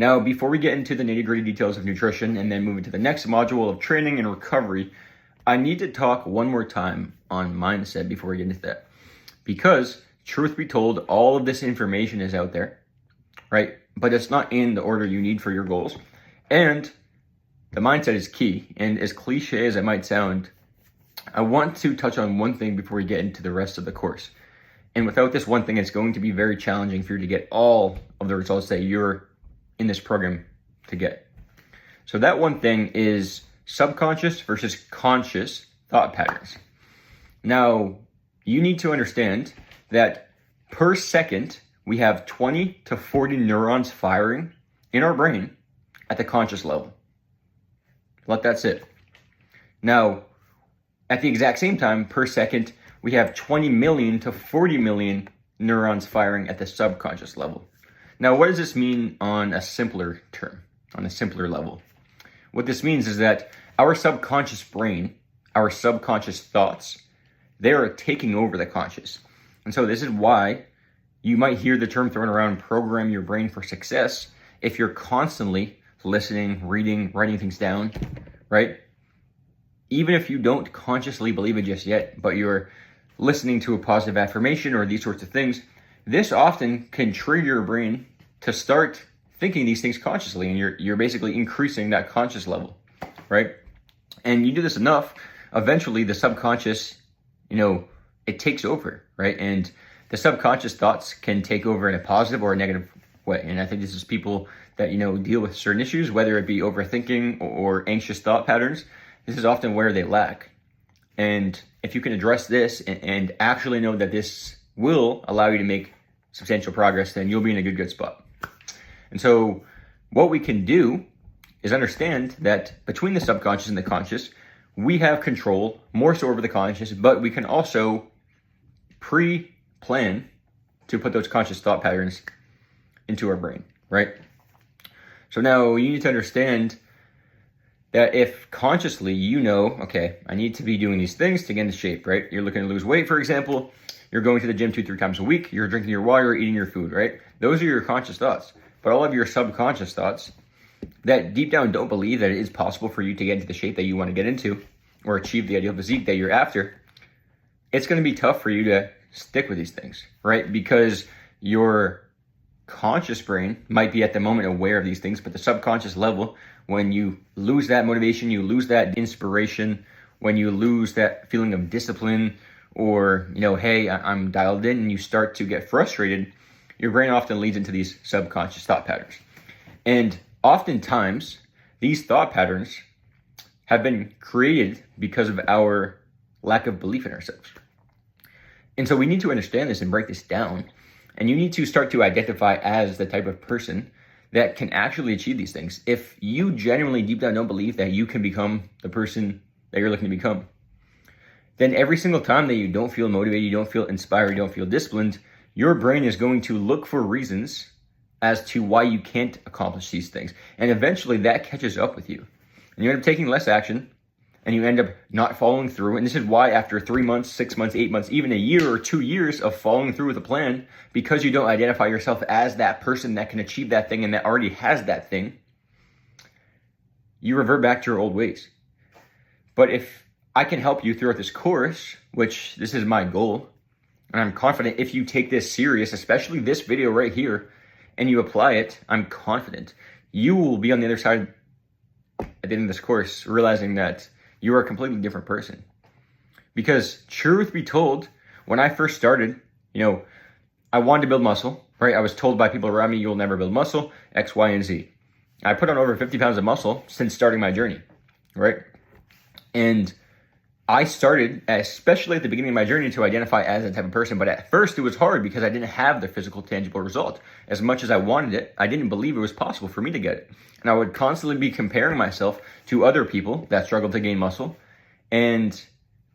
Now, before we get into the nitty-gritty details of nutrition and then move into the next module of training and recovery, I need to talk one more time on mindset before we get into that. Because, truth be told, all of this information is out there, right? But it's not in the order you need for your goals. And the mindset is key. And as cliche as it might sound, I want to touch on one thing before we get into the rest of the course. And without this one thing, it's going to be very challenging for you to get all of the results that you're in this program to get. So that one thing is subconscious versus conscious thought patterns. Now, you need to understand that per second, we have 20 to 40 neurons firing in our brain at the conscious level. Let that sit. Now, at the exact same time, per second, we have 20 million to 40 million neurons firing at the subconscious level. Now, what does this mean on a simpler term, on a simpler level? What this means is that our subconscious brain, our subconscious thoughts, they are taking over the conscious. And so this is why you might hear the term thrown around, program your brain for success, if you're constantly listening, reading, writing things down, right? Even if you don't consciously believe it just yet, but you're listening to a positive affirmation or these sorts of things, this often can trigger your brain to start thinking these things consciously, and you're basically increasing that conscious level, right? And you do this enough, eventually the subconscious, it takes over, right? And the subconscious thoughts can take over in a positive or a negative way. And I think this is people that, deal with certain issues, whether it be overthinking or anxious thought patterns. This is often where they lack. And if you can address this and actually know that this will allow you to make substantial progress, then you'll be in a good spot. And so what we can do is understand that between the subconscious and the conscious, we have control more so over the conscious, but we can also pre-plan to put those conscious thought patterns into our brain, right? So now you need to understand that if consciously okay, I need to be doing these things to get into shape, right? You're looking to lose weight, for example. You're going to the gym 2-3 times a week. You're drinking your water, eating your food, right? Those are your conscious thoughts. But all of your subconscious thoughts that deep down don't believe that it is possible for you to get into the shape that you want to get into or achieve the ideal physique that you're after, it's going to be tough for you to stick with these things, right? Because your conscious brain might be at the moment aware of these things, but the subconscious level, when you lose that motivation, you lose that inspiration, when you lose that feeling of discipline, or, hey, I'm dialed in, and you start to get frustrated, your brain often leads into these subconscious thought patterns. And oftentimes, these thought patterns have been created because of our lack of belief in ourselves. And so we need to understand this and break this down. And you need to start to identify as the type of person that can actually achieve these things. If you genuinely deep down don't believe that you can become the person that you're looking to become, then every single time that you don't feel motivated, you don't feel inspired, you don't feel disciplined, your brain is going to look for reasons as to why you can't accomplish these things. And eventually that catches up with you. And you end up taking less action, and you end up not following through. And this is why after 3 months, 6 months, 8 months, even a year or 2 years of following through with a plan, because you don't identify yourself as that person that can achieve that thing and that already has that thing, you revert back to your old ways. But if I can help you throughout this course, which this is my goal, and I'm confident if you take this serious, especially this video right here, and you apply it, I'm confident you will be on the other side at the end of this course, realizing that you are a completely different person. Because truth be told, when I first started, I wanted to build muscle, right? I was told by people around me, you'll never build muscle, X, Y, and Z. I put on over 50 pounds of muscle since starting my journey, right? And I started, especially at the beginning of my journey, to identify as a type of person. But at first it was hard because I didn't have the physical, tangible result. As much as I wanted it, I didn't believe it was possible for me to get it. And I would constantly be comparing myself to other people that struggled to gain muscle. And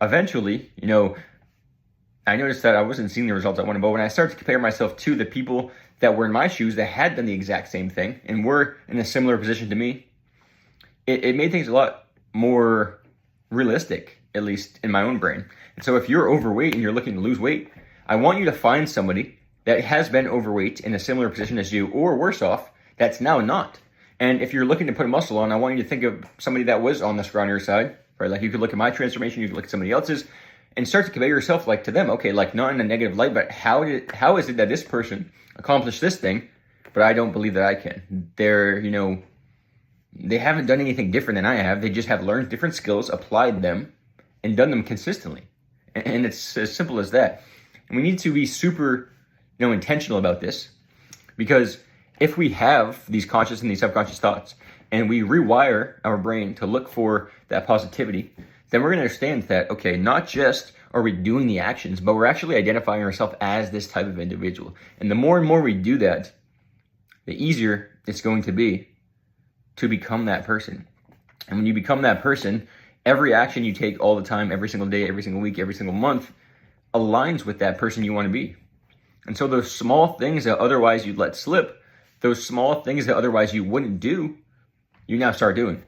eventually, I noticed that I wasn't seeing the results I wanted. But when I started to compare myself to the people that were in my shoes that had done the exact same thing and were in a similar position to me, it made things a lot more realistic, at least in my own brain. And so if you're overweight and you're looking to lose weight, I want you to find somebody that has been overweight in a similar position as you, or worse off, that's now not. And if you're looking to put muscle on, I want you to think of somebody that was on the scrawnier side, right? Like you could look at my transformation, you could look at somebody else's, and start to compare yourself like to them. Okay, like not in a negative light, but how is it that this person accomplished this thing, but I don't believe that I can? They haven't done anything different than I have. They just have learned different skills, applied them, and done them consistently. And it's as simple as that. And we need to be super, intentional about this, because if we have these conscious and these subconscious thoughts and we rewire our brain to look for that positivity, then we're going to understand that, okay, not just are we doing the actions, but we're actually identifying ourselves as this type of individual. And the more and more we do that, the easier it's going to be to become that person. And when you become that person, every action you take all the time, every single day, every single week, every single month, aligns with that person you want to be. And so those small things that otherwise you'd let slip, those small things that otherwise you wouldn't do, you now start doing,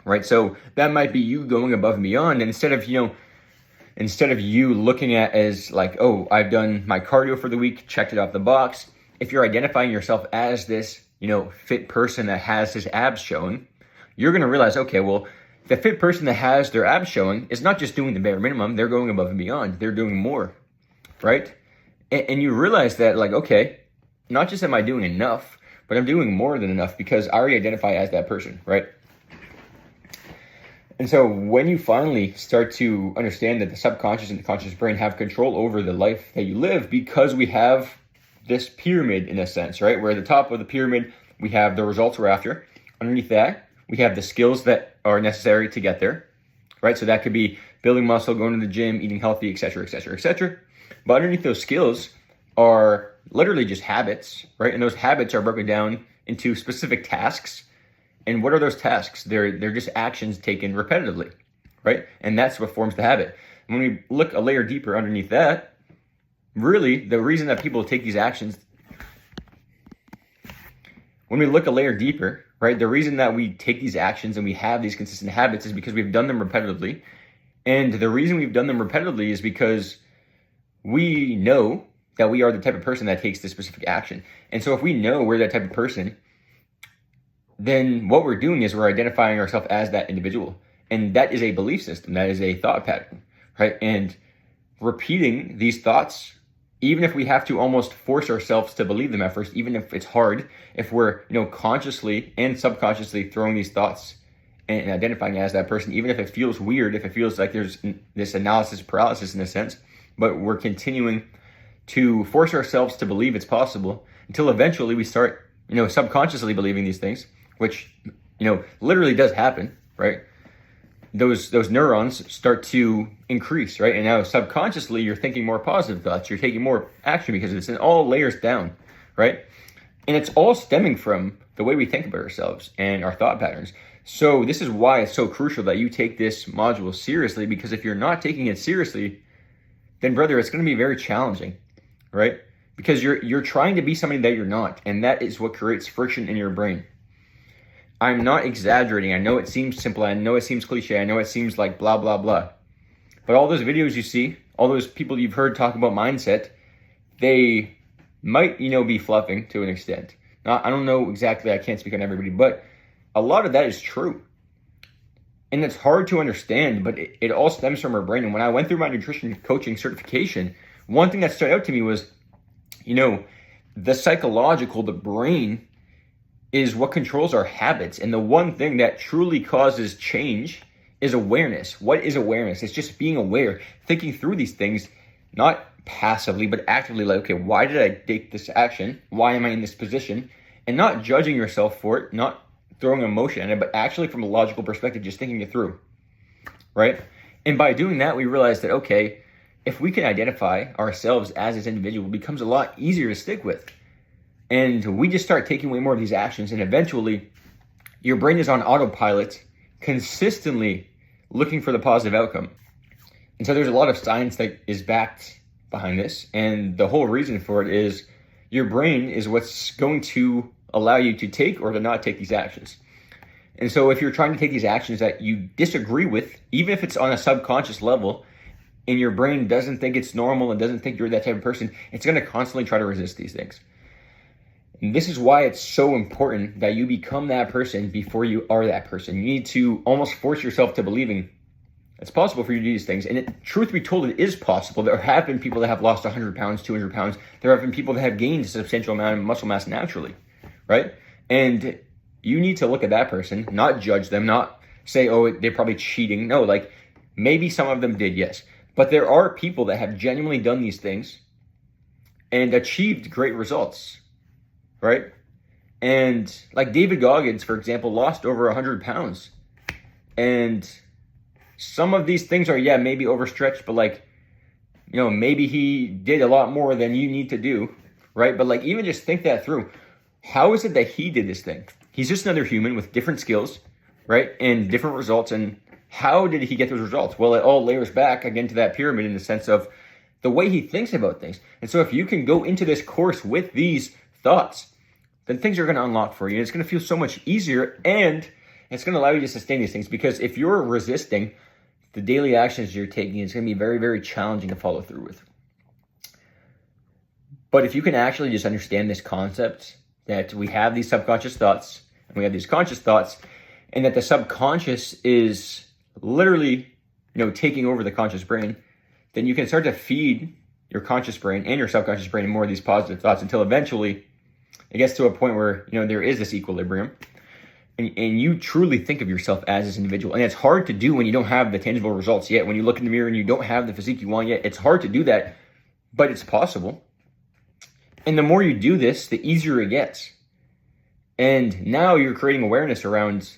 right? So that might be you going above and beyond. And instead of you looking at as like, oh, I've done my cardio for the week, checked it off the box. If you're identifying yourself as this, fit person that has his abs showing, you're going to realize, okay, well, the fit person that has their abs showing is not just doing the bare minimum, they're going above and beyond. They're doing more, right? And you realize that, like, okay, not just am I doing enough, but I'm doing more than enough because I already identify as that person, right? And so when you finally start to understand that the subconscious and the conscious brain have control over the life that you live, because we have this pyramid in a sense, right? Where at the top of the pyramid, we have the results we're after. Underneath that, we have the skills that are necessary to get there, right? So that could be building muscle, going to the gym, eating healthy, et cetera, et cetera, et cetera. But underneath those skills are literally just habits, right? And those habits are broken down into specific tasks. And what are those tasks? They're just actions taken repetitively, right? And that's what forms the habit. And when we look a layer deeper underneath that, really the reason that people take these actions, when we look a layer deeper, right, the reason that we take these actions and we have these consistent habits is because we've done them repetitively. And the reason we've done them repetitively is because we know that we are the type of person that takes this specific action. And so if we know we're that type of person, then what we're doing is we're identifying ourselves as that individual. And that is a belief system. That is a thought pattern, right? And repeating these thoughts, even if we have to almost force ourselves to believe them at first, even if it's hard, if we're, consciously and subconsciously throwing these thoughts and identifying as that person, even if it feels weird, if it feels like there's this analysis paralysis in a sense, but we're continuing to force ourselves to believe it's possible until eventually we start, subconsciously believing these things, which, literally does happen, right? Those neurons start to increase, right? And now subconsciously you're thinking more positive thoughts, you're taking more action because it's in all layers down, right? And it's all stemming from the way we think about ourselves and our thought patterns. So this is why it's so crucial that you take this module seriously, because if you're not taking it seriously, then brother, it's going to be very challenging, right? Because you're trying to be somebody that you're not, and that is what creates friction in your brain. I'm not exaggerating. I know it seems simple. I know it seems cliche. I know it seems like blah, blah, blah. But all those videos you see, all those people you've heard talk about mindset, they might, be fluffing to an extent. Now, I don't know exactly. I can't speak on everybody, but a lot of that is true. And it's hard to understand, but it all stems from our brain. And when I went through my nutrition coaching certification, one thing that stood out to me was, the psychological, the brain is what controls our habits. And the one thing that truly causes change is awareness. What is awareness? It's just being aware, thinking through these things, not passively, but actively, like, okay, why did I take this action? Why am I in this position? And not judging yourself for it, not throwing emotion at it, but actually from a logical perspective, just thinking it through, right? And by doing that, we realize that, okay, if we can identify ourselves as this individual, it becomes a lot easier to stick with. And we just start taking way more of these actions, and eventually your brain is on autopilot, consistently looking for the positive outcome. And so there's a lot of science that is backed behind this, and the whole reason for it is your brain is what's going to allow you to take or to not take these actions. And so if you're trying to take these actions that you disagree with, even if it's on a subconscious level, and your brain doesn't think it's normal and doesn't think you're that type of person, it's going to constantly try to resist these things. And this is why it's so important that you become that person before you are that person. You need to almost force yourself to believing it's possible for you to do these things. And truth be told, it is possible. There have been people that have lost 100 pounds, 200 pounds. There have been people that have gained a substantial amount of muscle mass naturally, right? And you need to look at that person, not judge them, not say, oh, they're probably cheating. No, like maybe some of them did, yes. But there are people that have genuinely done these things and achieved great results, right? And like David Goggins, for example, lost over 100 pounds. And some of these things are, yeah, maybe overstretched, but like, you know, maybe he did a lot more than you need to do, right? But like, even just think that through. How is it that he did this thing? He's just another human with different skills, right? And different results. And how did he get those results? Well, it all layers back again to that pyramid in the sense of the way he thinks about things. And so if you can go into this course with these thoughts, then things are going to unlock for you. And it's going to feel so much easier, and it's going to allow you to sustain these things, because if you're resisting the daily actions you're taking, it's going to be very, very challenging to follow through with. But if you can actually just understand this concept that we have these subconscious thoughts and we have these conscious thoughts, and that the subconscious is literally, you know, taking over the conscious brain, then you can start to feed your conscious brain and your subconscious brain more of these positive thoughts until eventually it gets to a point where, you know, there is this equilibrium. And you truly think of yourself as this individual. And it's hard to do when you don't have the tangible results yet. When you look in the mirror and you don't have the physique you want yet, it's hard to do that, but it's possible. And the more you do this, the easier it gets. And now you're creating awareness around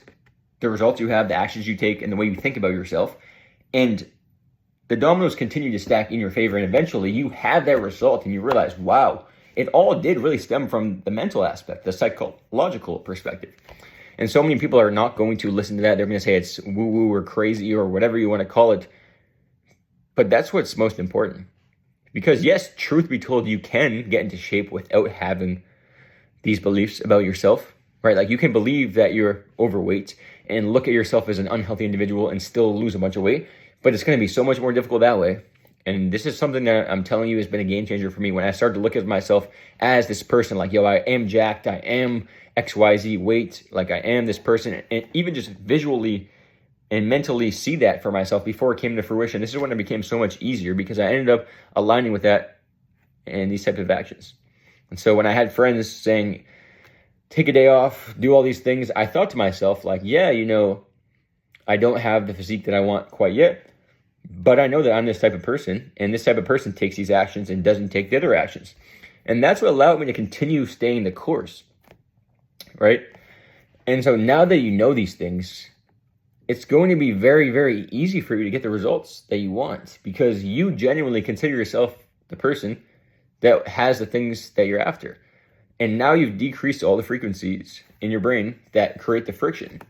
the results you have, the actions you take, and the way you think about yourself. And the dominoes continue to stack in your favor. And eventually you have that result and you realize, wow, it all did really stem from the mental aspect, the psychological perspective. And so many people are not going to listen to that. They're going to say it's woo-woo or crazy or whatever you want to call it. But that's what's most important. Because yes, truth be told, you can get into shape without having these beliefs about yourself, right? Like you can believe that you're overweight and look at yourself as an unhealthy individual and still lose a bunch of weight. But it's going to be so much more difficult that way. And this is something that I'm telling you has been a game changer for me when I started to look at myself as this person, like, yo, I am jacked, I am XYZ weight, like I am this person, and even just visually and mentally see that for myself before it came to fruition. This is when it became so much easier, because I ended up aligning with that and these types of actions. And so when I had friends saying, take a day off, do all these things, I thought to myself, like, yeah, you know, I don't have the physique that I want quite yet, but I know that I'm this type of person, and this type of person takes these actions and doesn't take the other actions. And that's what allowed me to continue staying the course, right? And so now that you know these things, it's going to be very, very easy for you to get the results that you want, because you genuinely consider yourself the person that has the things that you're after. And now you've decreased all the frequencies in your brain that create the friction.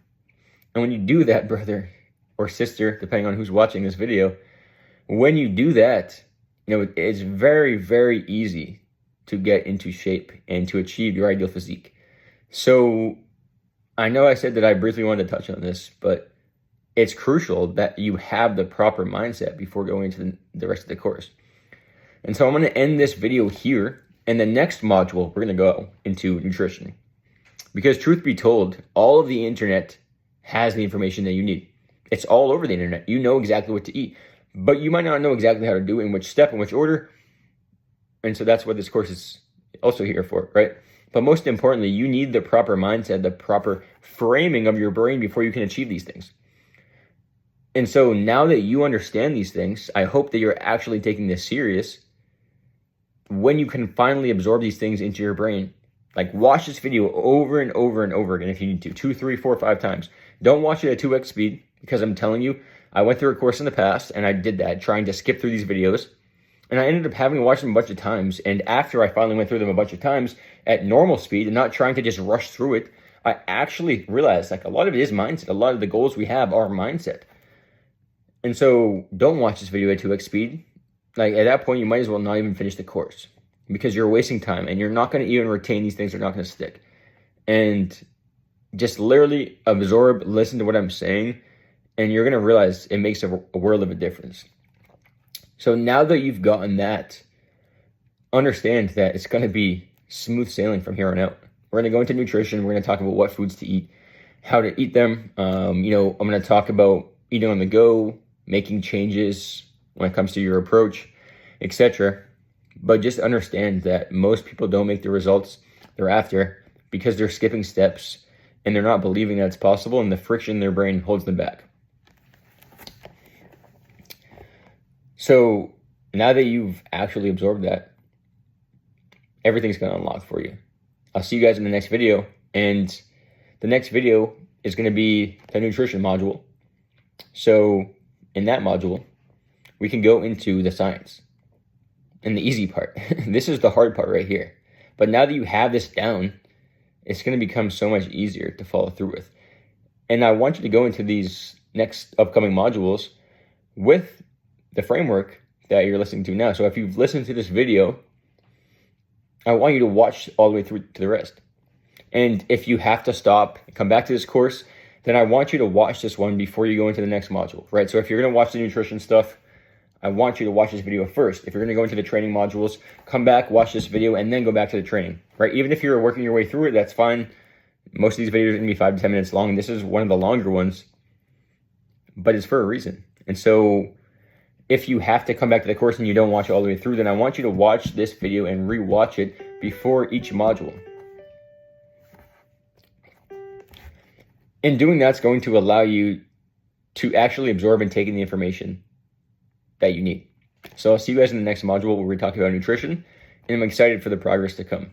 And when you do that, brother or sister, depending on who's watching this video, when you do that, you know, it's very, very easy to get into shape and to achieve your ideal physique. So I know I said that I briefly wanted to touch on this, but it's crucial that you have the proper mindset before going into the rest of the course. And so I'm going to end this video here. And the next module, we're going to go into nutrition. Because truth be told, all of the internet has the information that you need. It's all over the internet. You know exactly what to eat, but you might not know exactly how to do it, in which step, in which order. And so that's what this course is also here for, right? But most importantly, you need the proper mindset, the proper framing of your brain before you can achieve these things. And so now that you understand these things, I hope that you're actually taking this serious. When you can finally absorb these things into your brain, like watch this video over and over and over again if you need to, 2, 3, 4, 5 times. Don't watch it at 2x speed, because I'm telling you, I went through a course in the past and I did that, trying to skip through these videos. And I ended up having to watch them a bunch of times. And after I finally went through them a bunch of times at normal speed and not trying to just rush through it, I actually realized like a lot of it is mindset. A lot of the goals we have are mindset. And so don't watch this video at 2x speed. Like at that point, you might as well not even finish the course, because you're wasting time and you're not going to even retain these things. They're not going to stick. And just literally absorb, listen to what I'm saying, and you're going to realize it makes a world of a difference. So now that you've gotten that, understand that it's going to be smooth sailing from here on out. We're going to go into nutrition. We're going to talk about what foods to eat, how to eat them. I'm going to talk about eating on the go, making changes when it comes to your approach, etc. But just understand that most people don't make the results they're after because they're skipping steps and they're not believing that it's possible, and the friction in their brain holds them back. So now that you've actually absorbed that, everything's going to unlock for you. I'll see you guys in the next video, and the next video is going to be the nutrition module. So in that module, we can go into the science and the easy part. This is the hard part right here. But now that you have this down, it's going to become so much easier to follow through with. And I want you to go into these next upcoming modules with the framework that you're listening to now. So if you've listened to this video, I want you to watch all the way through to the rest. And if you have to stop and come back to this course, then I want you to watch this one before you go into the next module, right? So if you're going to watch the nutrition stuff, I want you to watch this video first. If you're going to go into the training modules, come back, watch this video, and then go back to the training, right? Even if you're working your way through it, that's fine. Most of these videos are going to be 5 to 10 minutes long. This is one of the longer ones, but it's for a reason. And so if you have to come back to the course and you don't watch it all the way through, then I want you to watch this video and re-watch it before each module. And doing that's going to allow you to actually absorb and take in the information that you need. So I'll see you guys in the next module where we talk about nutrition, and I'm excited for the progress to come.